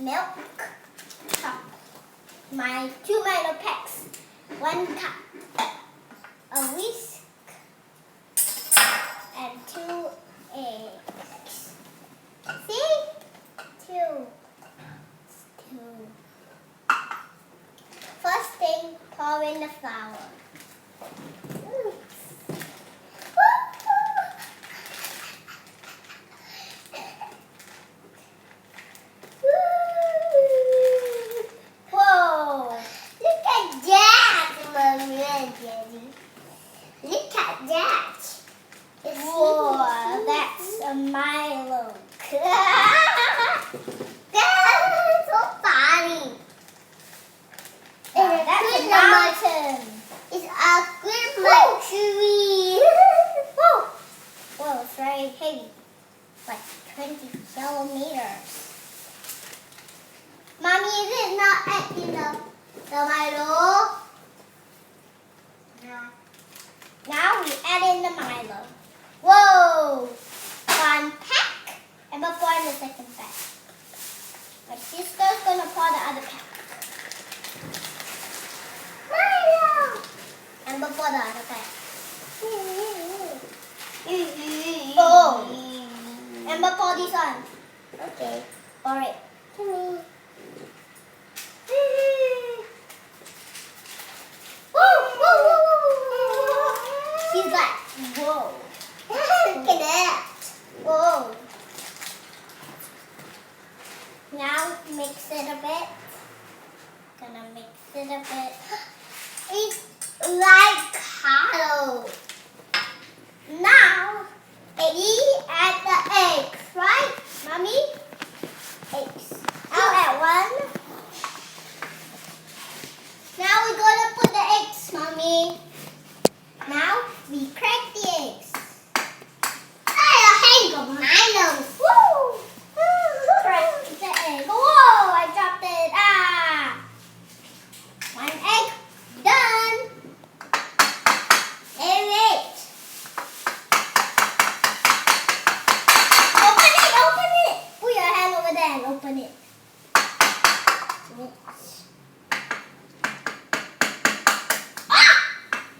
milk, my 2 Milo packs, 1 cup, a whisk, and 2 eggs. See? 2. First thing, pour in the flour. Whoa! Look at that, Mommy and Daddy. Look at that. Whoa, that's a Milo. That's so funny. That's a mountain. It's a good tree. Whoa! Whoa, it's very heavy. Like 20 kilometers. Mommy, is it not adding the Milo? No. Now we add in the Milo. Whoa! 1 pack. And we're pouring the second pack. My sister's going to pour the other pack. Milo! And we'll pour the other pack. Oh! And we'll pour this one. Okay. Pour it. She's like, whoa. Look at that. Whoa. Now mix it a bit. Gonna mix it a bit. It's like hollow. Now, we add the eggs, right, Mommy? Eggs. I'll add 1. Now we're gonna put the eggs, Mommy. Now we crack the eggs. Hang of Milo. Woo! Crack the egg. Whoa! I dropped it. 1 egg done. And wait. Open it. Put your hand over there and open it.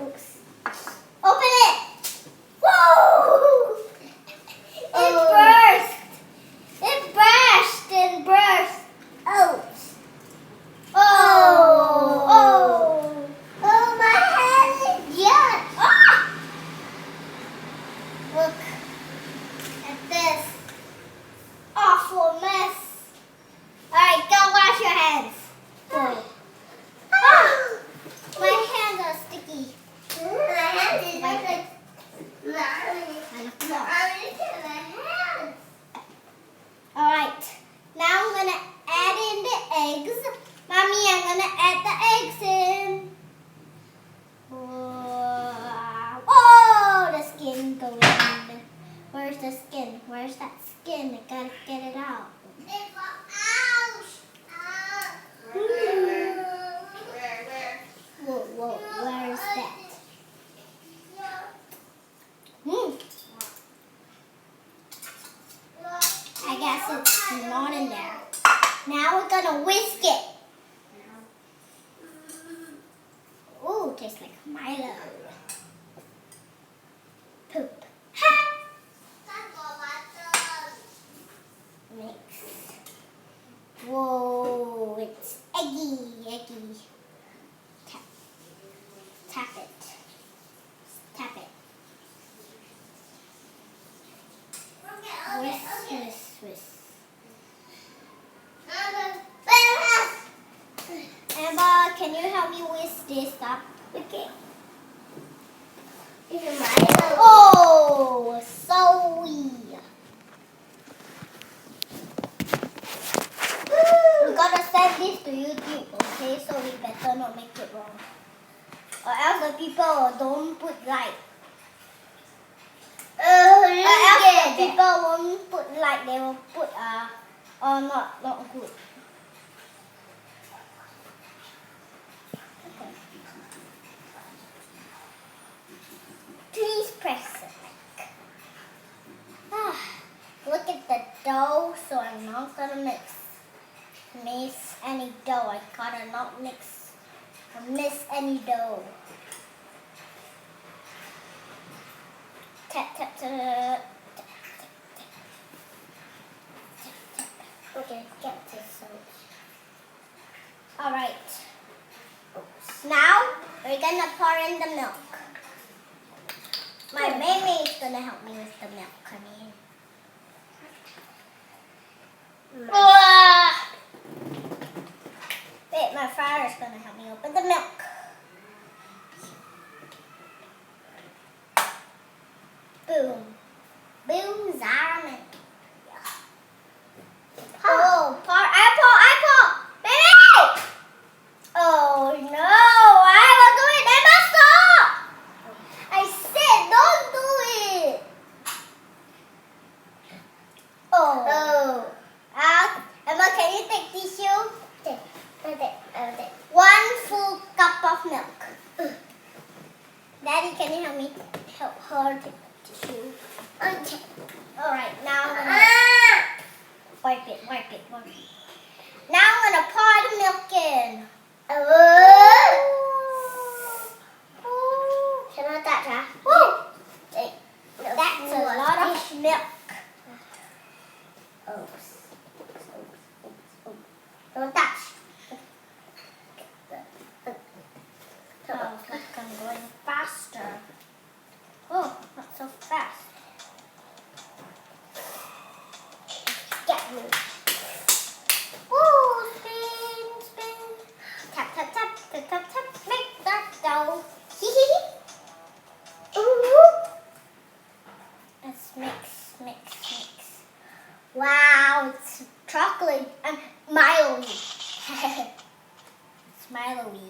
Oops. Open it. Whoa! It burst. It burst and burst out. Oh, my hand is young. Look at this awful mess. Alright, go wash your hands. My hands are sticky. My hands is like Alright, now I'm going to add in the eggs. Mommy, I'm going to add the eggs in. Oh, the skin going in. Where's the skin? Where's that skin? I gotta get it out. Whoa, where is that? I guess it's not in there. Now we're gonna whisk it. Ooh, tastes like Milo. Poop. Mix. Whoa, it's eggy. Tap it. Whisk. Amber, can you help me whisk this up? Okay. Oh, so weird. We're gonna send this to YouTube, okay? So we better not make it wrong. Or else the people don't put like. Or else the people won't put like, they will put not good. Okay. Please press it. Look at the dough, so I'm not gonna mix. miss any dough. I gotta not mix or miss any dough. Tap, tap, tap. Okay, get this out. Alright. Now, we're gonna pour in the milk. My baby is gonna help me with the milk, honey. Wait, my father's gonna help me open the milk. Boom. Boom, Zarman. Oh, apple, baby! Oh no, I will do it. I must stop. I said don't do it. Oh. Emma, can you take tissue? Take. 1 full cup of milk. Daddy, can you help her take tissue? Okay. All right, now I'm gonna wipe it. Now I'm gonna pour the milk in. Can I touch her? That's a lot of milk. Don't touch. Oh, look, I'm going faster. Oh, not so fast. Get me. Woo, spin. Tap, tap, tap, tap, tap, tap. Make that dough. Let's mix. Wow, it's chocolate and Milo-y. It's Milo-y.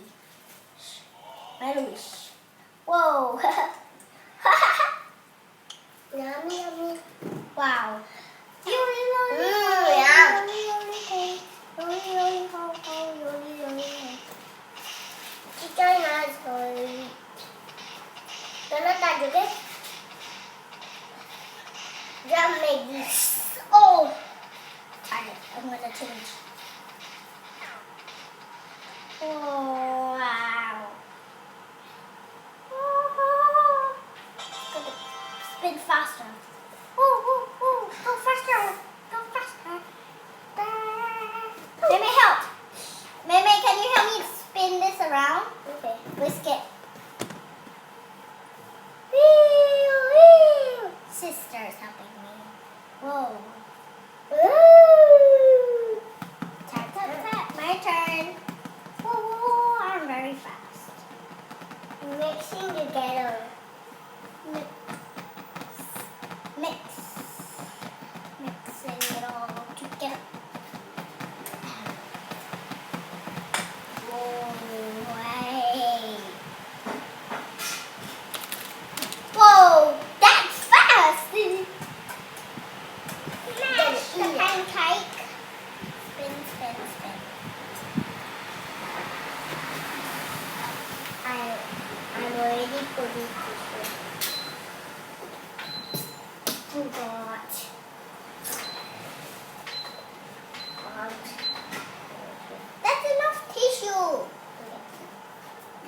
Whoa. Yummy. Wow. Oh, tired. I'm gonna change. Oh, wow. Spin faster. Go faster. Mimi, help. Mimi, can you help me spin this around? Okay. Whisk it. Sister's helping me. Whoa. Tap. My turn. Whoa, I'm very fast. Mixing together. Mixing it all together. Whoa, that's fast! Mash the pancake. Spin. I'm already putting tissue. Oh God. That's enough tissue.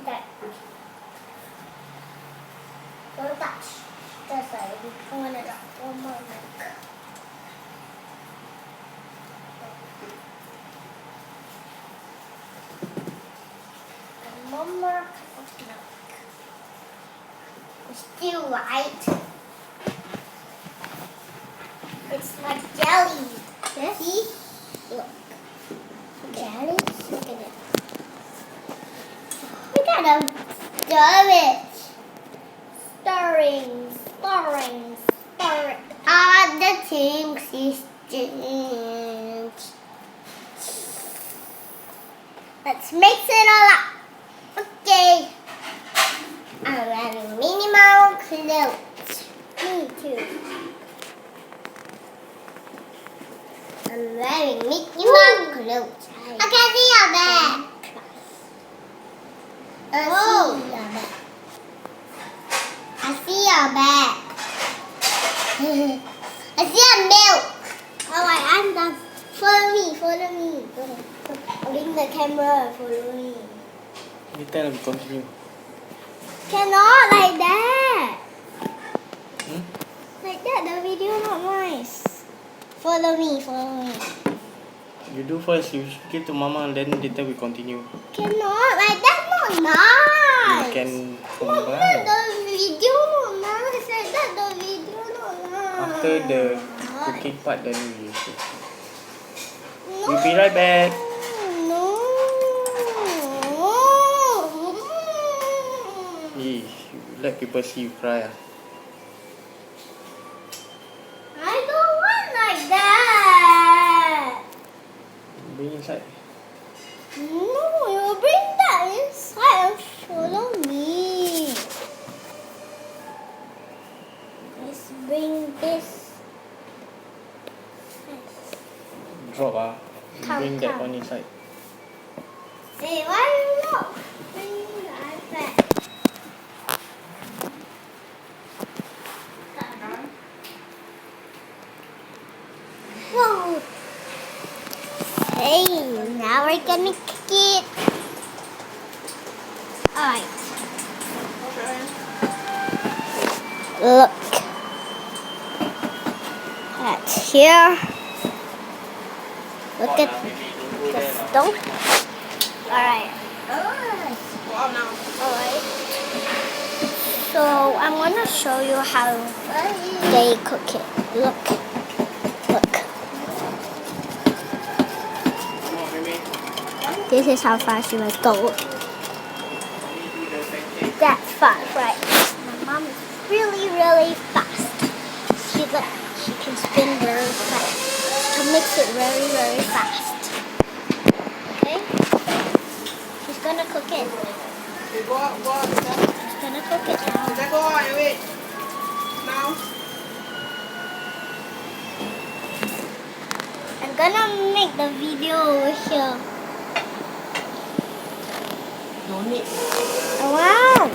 That. Don't touch. Just like I'm gonna drop one more milk. And one more cup of milk. It's still white. It's like jelly. Yes. See? Look. Jelly? Look at it. We gotta stir it. Stirring. All the things is changed. Let's mix it all up. Okay. I'm wearing minimal clothes. Me too. I'm wearing minimal clothes. I can see your back. I see your back. I see your milk. Alright, I'm done. Follow me, follow me. Go ahead. Bring the camera, follow me. Later we continue. Cannot like that. Hmm? Like that, the video not nice. Follow me, follow me. You do first. You give to Mama, and then later we continue. Cannot like that, not nice. You can Like that, combine. the video not nice. Like that, the video not nice. After the cooking part, then we should. No. We'll be right back. No. You let people see you cry. I don't want like that. Bring inside. No, you bring that inside and follow me. Let's bring this. Drop Come, Bring that come. one inside. Hey, why you not bringing the iPad? Whoa. Hey, now we're gonna cook it. Alright. Look. That's here. Look at the stove. Alright. Alright. So I'm gonna show you how they cook it. Look. Look. This is how fast you must go. That fast, right? My mom is really, really fast. She can spin very fast. To mix it very, very fast. Okay? She's gonna cook it. She's gonna cook it now. I'm gonna make the video over here. No need. Wow!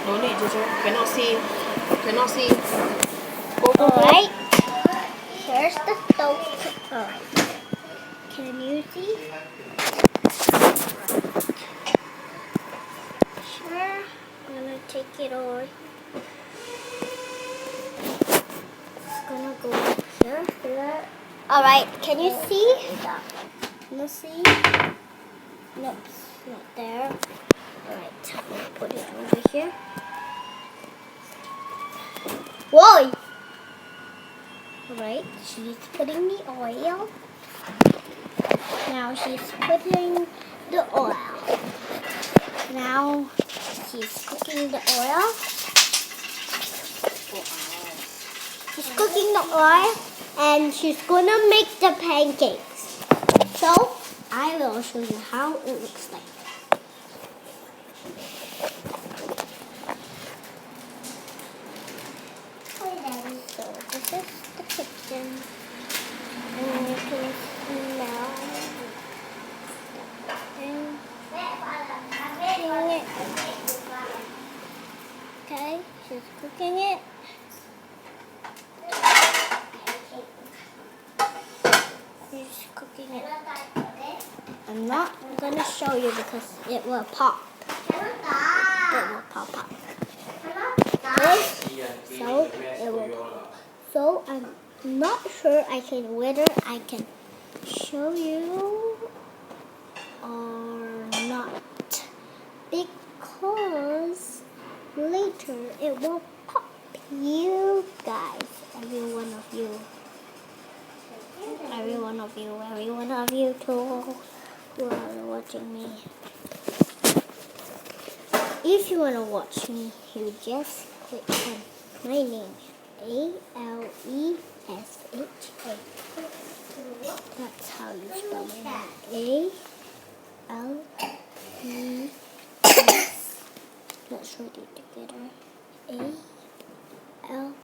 No need, Jojo. Cannot see. Cannot see. Go. Alright. Here's the stove. Alright. Can you see? Sure. I'm gonna take it over. It's gonna go here. Alright, can you see? Can you see? Nope, it's not there. Alright, I'm gonna put it over here. Whoa! Alright, she's putting the oil. Now she's putting the oil. Now she's cooking the oil. She's cooking the oil and she's gonna make the pancakes. So I will show you how it looks like. So this is the kitchen. And you can smell it. Okay, she's cooking it. She's cooking it. I'm not gonna show you because it will pop. It will pop up. So it will pop. So I'm not sure whether I can show you or not because later it will pop. You guys, every one of you too who are watching me. If you want to watch me, you just click on my name, Alesha. That's how you spell my name. Ales. Let's write it together.